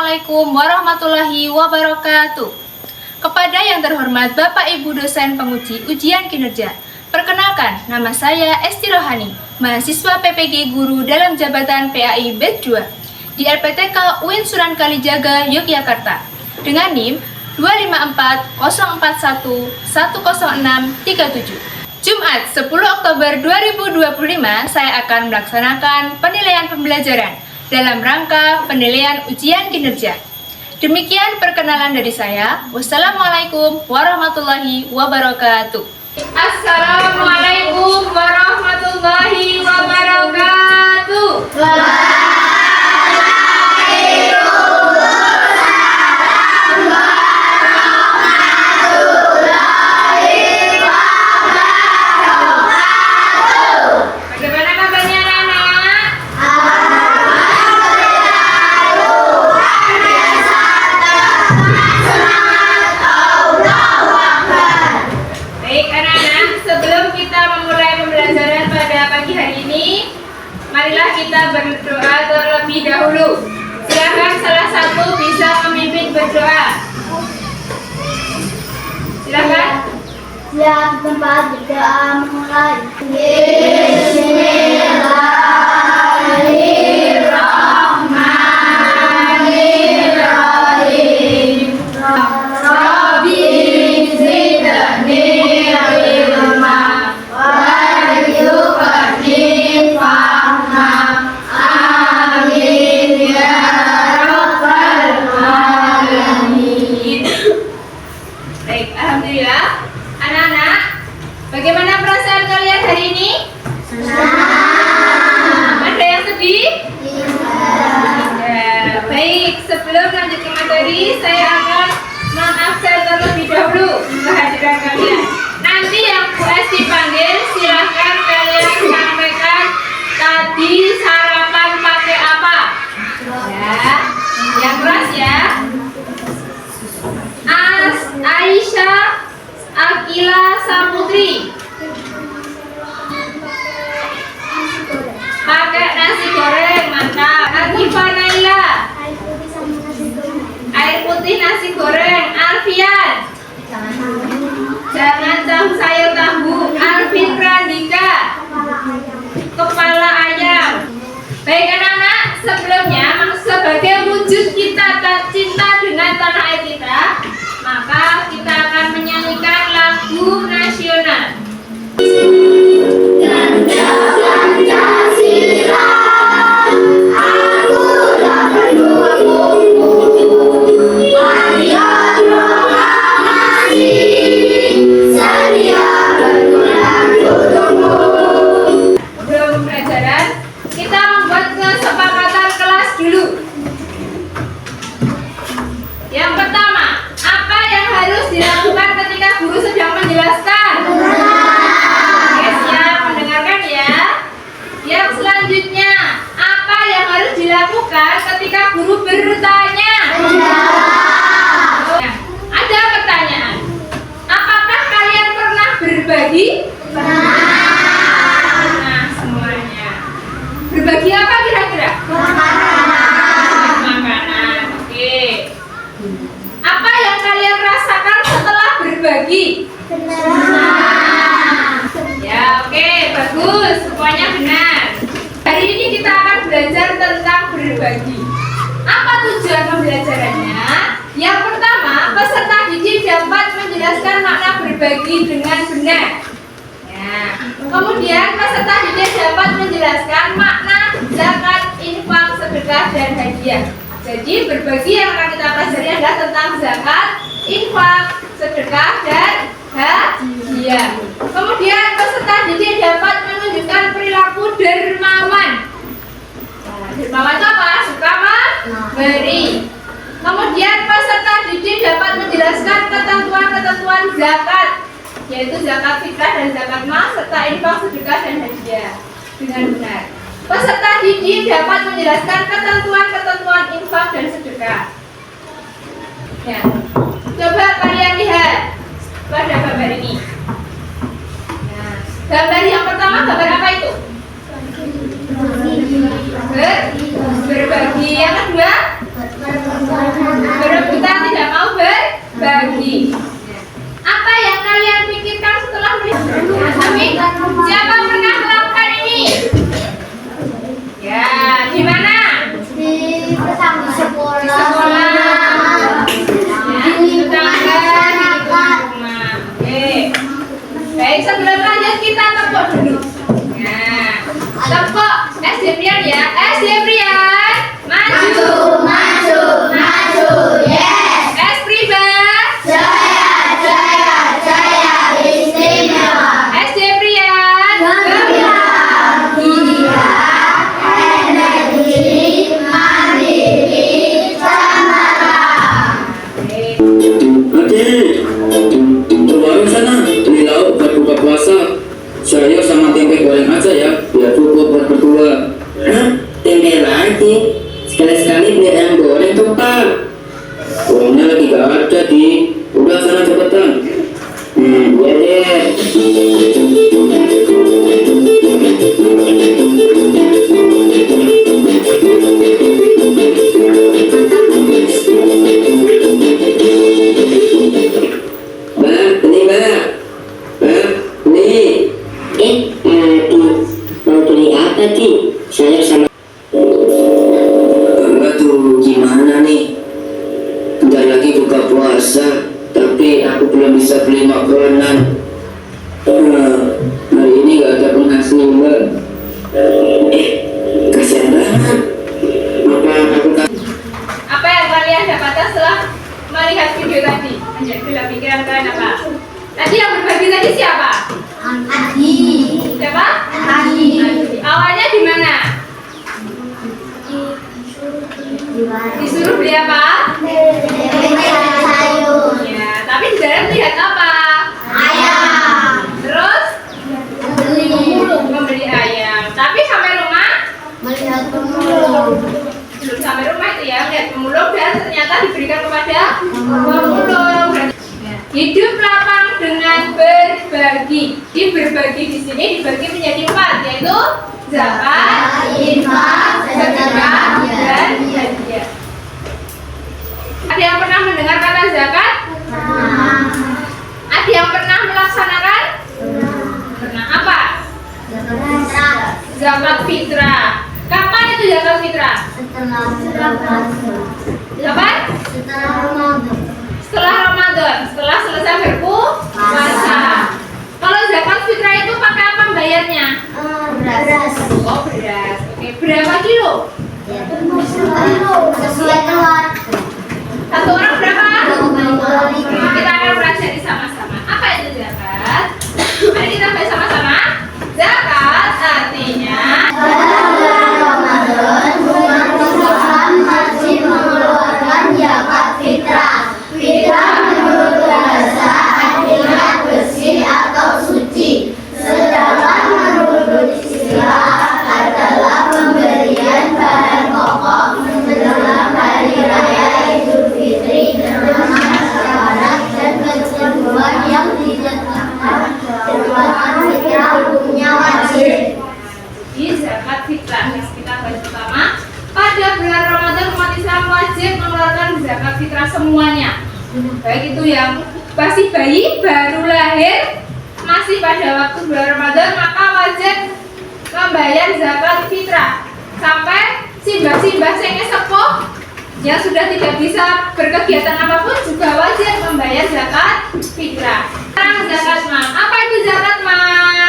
Assalamualaikum warahmatullahi wabarakatuh. Kepada yang terhormat Bapak Ibu dosen penguji ujian kinerja, perkenalkan nama saya Esti Rohani, mahasiswa PPG Guru dalam jabatan PAI Batch 2 di LPTK UIN Sunan Kalijaga, Yogyakarta dengan NIM 25401110637. Jumat 10 Oktober 2025 saya akan melaksanakan penilaian pembelajaran dalam rangka penilaian ujian kinerja. Demikian perkenalan dari saya. Wassalamualaikum warahmatullahi wabarakatuh. Assalamualaikum warahmatullahi wabarakatuh. Marilah kita berdoa terlebih dahulu. Silakan salah satu bisa memimpin berdoa. Silakan. Siap tempat berdoa mulai. Bismillahirrahmanirrahim. Rabbi zidni ilma warzuqni fahma. Amin ya rabbal alamin. Baik, alhamdulillah. Anak-anak, bagaimana perasaan kalian hari ini? Senang. Ada yang sedih? Ya, baik, sebelum lanjut ke materi, saya akan mengabsen terlebih dahulu kehadiran kalian. Nanti yang Bu Esti panggil, silahkan kalian sampaikan tadi sarapan pakai apa? Ya, yang keras ya. Aisyah Akila Saputri pakai nasi goreng, mantap. Atifah Naila air putih nasi goreng. Alfian jangan tahu sayur tahu. Alvin Randika kepala ayam. Baik anak-anak, sebelumnya sebagai wujud kita cinta dengan tanah air kita, maka kita akan menyanyikan lagu nasional. Ganja Pancasila, aku dapat dua buku. Maria proklamasi, sedia berbulan untukmu. Sebelum pembelajaran, kita membuat kesepakatan kelas dulu. Yang pertama, apa yang harus dilakukan ketika guru sedang menjelaskan? Oke, siap mendengarkan ya. Yang selanjutnya, apa yang harus dilakukan ketika guru bertanya? Nah, ada pertanyaan. Apakah kalian pernah berbagi? Nah, semuanya. Berbagi apa kira-kira? Makanan. Oke. Apa yang kalian rasakan setelah berbagi? Ya, oke, bagus. Semuanya benar. Hari ini kita akan belajar tentang berbagi. Apa tujuan pembelajarannya? Yang pertama, peserta didik dapat menjelaskan makna berbagi dengan benar. Ya. Kemudian peserta didik dapat menjelaskan makna zakat, infak, sedekah, dan hadiah. Jadi berbagi yang akan kita pelajari adalah tentang zakat, infak, sedekah, dan hadiah. Kemudian peserta didik dapat menunjukkan perilaku dermawan. Nah, dermawan itu apa? Suka memberi. Kemudian peserta didik dapat menjelaskan ketentuan-ketentuan zakat, yaitu zakat fitrah dan zakat mal, serta infak, sedekah, dan hadiah dengan benar. Peserta didik dapat menjelaskan ketentuan-ketentuan infak dan sedekah. Ya. Coba kalian lihat pada gambar ini. Nah, gambar yang pertama gambar apa itu? Berbagi. Yang kedua? SD Prian ya. SD Prian, maju. Maju, maju, yes. S Pribas, Jaya, jaya, jaya, istimewa. SD Prian, Gembira, gembira, energi, mandiri, cemara. Adik, ke warung sana beli lauk buat buka puasa. Sayur sama tempe goreng aja ya, biar cukup buat berdua. Hah? Tempe lagi? Sekali-sekali beli ayam goreng tuh Pak. Uangnya lagi gak ada di. Udah sana cepetan. Ya deh. Mbak, ini Mbak. Mbak, ini. Mau beli apa Ki? Sayur sama. Aduh, gimana nih? Bentar lagi buka puasa, tapi aku belum bisa beli makanan. Hari ini gak ada penghasilan. Kasihan banget. Apa aku apa yang kalian dapatkan setelah melihat video tadi? Anjir, dalam pikiran kalian apa? Tadi yang berbagi tadi siapa? Adi, Siapa? Adi, Awalnya di mana? Disuruh beli apa? sayur, Ya, tapi di dalam lihat apa? ayam, Terus membeli ayam. Tapi sampai rumah melihat pemulung, belum sampai rumah itu ya, lihat pemulung dan ternyata diberikan kepada pemulung. Hidup lapang dengan berbagi. Berbagi di sini dibagi menjadi 4, yaitu zakat, infak, sedekah, dan hadiah. Ada yang pernah mendengar kata zakat? Ada yang pernah melaksanakan? Pernah apa? Zakat fitrah. Kapan itu zakat fitrah? Kapan? Setelah Ramadan, setelah selesai berpuasa. Kalau zakat fitrah itu pakai apa bayarnya? Oh, beras. Oke, berapa kilo? Sesuai keluar. Satu orang berapa? Kita akan pelajari sama-sama. Apa itu zakat? Mari kita bahas sama-sama. Zakat artinya Bulan Ramadan, umat Islam wajib mengeluarkan zakat fitrah. Fitrah menurut bahasa artinya bersih atau suci. Sedangkan menurut istilah adalah pemberian bahan pokok menjelang hari raya Idul Fitri dengan syarat dan ketentuan yang ditetapkan. Zakat fitrah hukumnya wajib. di zakat fitrah. Kita bahas pertama. Pada bulan Ramadan umat Islam wajib mengeluarkan zakat fitrah semuanya. Baik itu yang masih bayi, baru lahir, masih pada waktu bulan Ramadan, maka wajib membayar zakat fitrah. Sampai simbah-simbah yang sepuh yang sudah tidak bisa berkegiatan apapun juga wajib membayar zakat fitrah. Sekarang zakat mal. Apa itu zakat mal?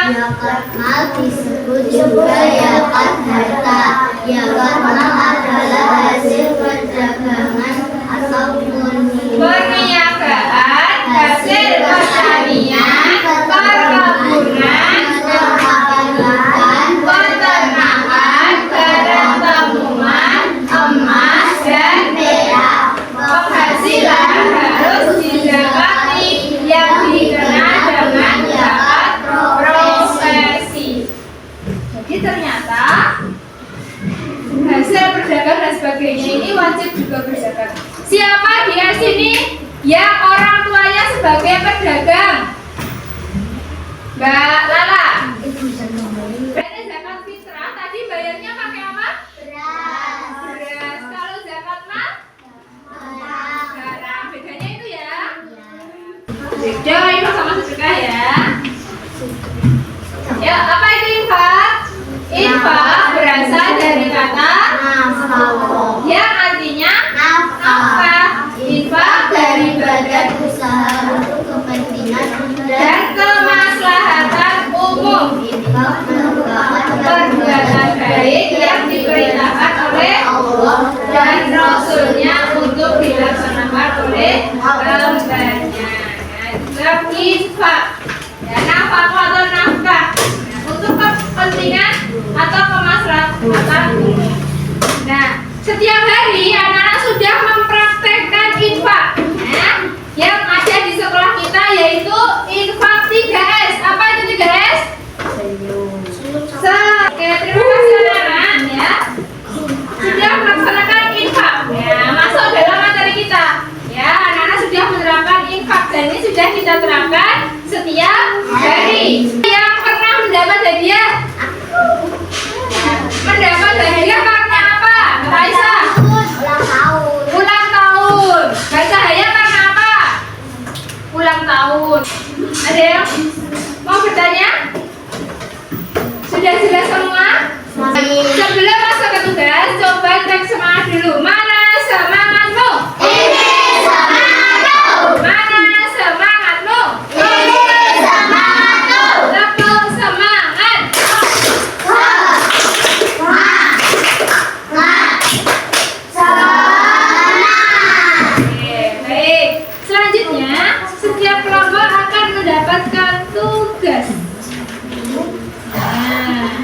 Zakat mal disebut juga zakat harta. Zakat mal adalah hasil perdagangan ataupun Perniagaan, hasil pertanian, perkebunan, perpajakan, peternakan, barang tamuan, emas, dan perak. Penghasilan harus dizakati yang dikenal dengan zakat profesi. Jadi ternyata hasil perdagangan dan sebagainya ini wajib juga berzakat. Siapa di sini yang orang tuanya sebagai pedagang? Mbak Lala. Berarti zakat fitrah tadi bayarnya pakai apa? Beras. Kalau zakat mal? Garam. Bedanya itu ya? Beda, itu sama sedekah ya. Ya, apa itu infak? Infak berasal dari kata yang artinya nafkah. Infak dari badan usaha untuk kepentingan dan kemaslahatan umum. infak merupakan Perbuatan baik Setiap hari anak-anak sudah mempraktekkan infak yang ada di sekolah kita, yaitu infak 3S. Apa itu 3S? Oke, terima kasih anak-anak ya. Sudah melaksanakan infak ya, masuk dalam materi kita ya. Anak-anak sudah menerapkan infak dan ini sudah kita terapkan setiap hari. Yang pernah mendapat hadiah? Mendapat hadiah karena apa? Raisa? Ulang tahun. Kak Cahaya karena apa? Ulang tahun. Ada yang mau bertanya? Sudah jelas semua? Sebelum masuk ke tugas, coba cek semangat dulu. Mana semangatmu? Ini semangatmu. Mana semangatmu? Ini semangatmu. Tepuk semangat. Oke, baik. Selanjutnya, setiap kelompok akan mendapatkan tugas. Nah,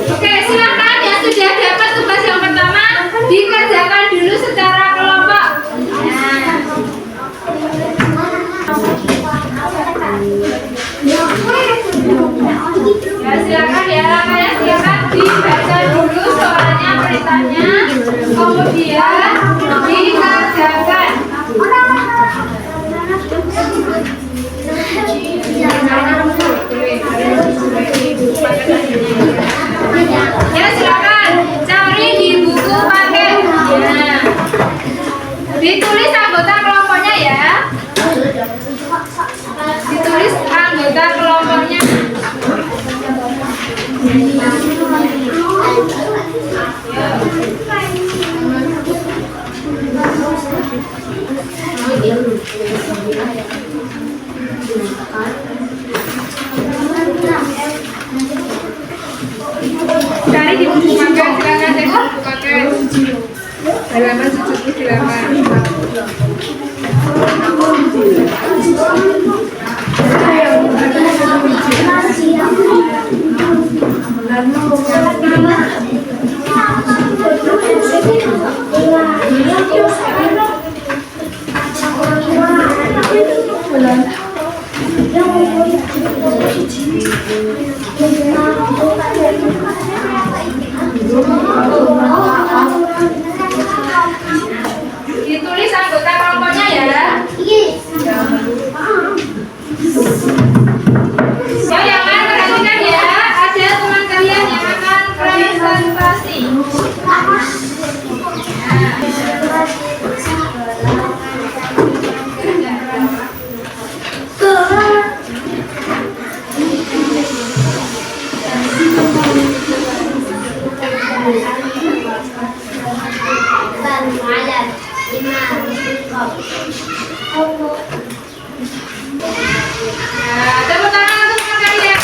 oke, silakan yang sudah dapat tugas yang pertama dikerjakan dulu secara kelompok. Nah, ya silakan ya, langkahnya silakan dibaca dulu soalnya perintahnya, kemudian dikerjakan. Ya silakan cari di buku paket. Ya. Ditulis anggota kelompoknya ya. Ditulis anggota kelompoknya. Cari di buku paket, silakan cek buku paket. Halaman 78. Ditulis anggota kelompoknya ya. Ya, yang lain perhatikan ya. Ada teman kalian yang akan presentasi. Nah, tepuk tangan untuk teman kalian.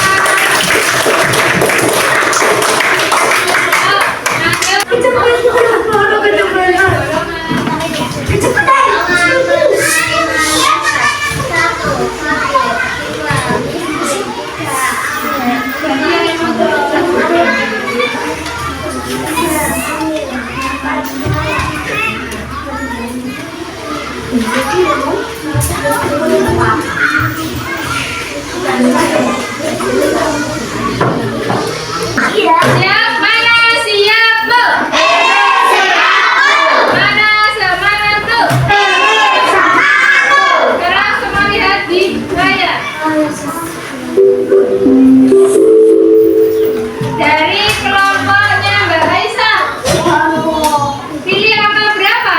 Siap, mana siap bu? Mana semangat bu? Sekarang semua lihat di layar. Dari kelompoknya Mbak Aisyah, pilih angka berapa?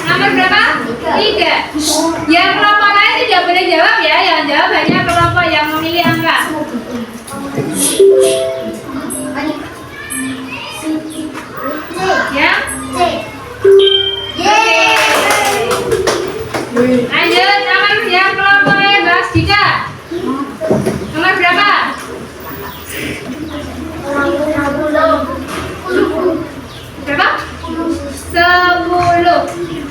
Nomor berapa? 3. Yang kelompok lain tidak boleh jawab ya. Yang jawab hanya kelompok yang memilih angka. Ya? Lanjut, nomor yang kelompoknya Mbak Asdika. Nomor berapa? Berapa? 10.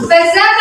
bersama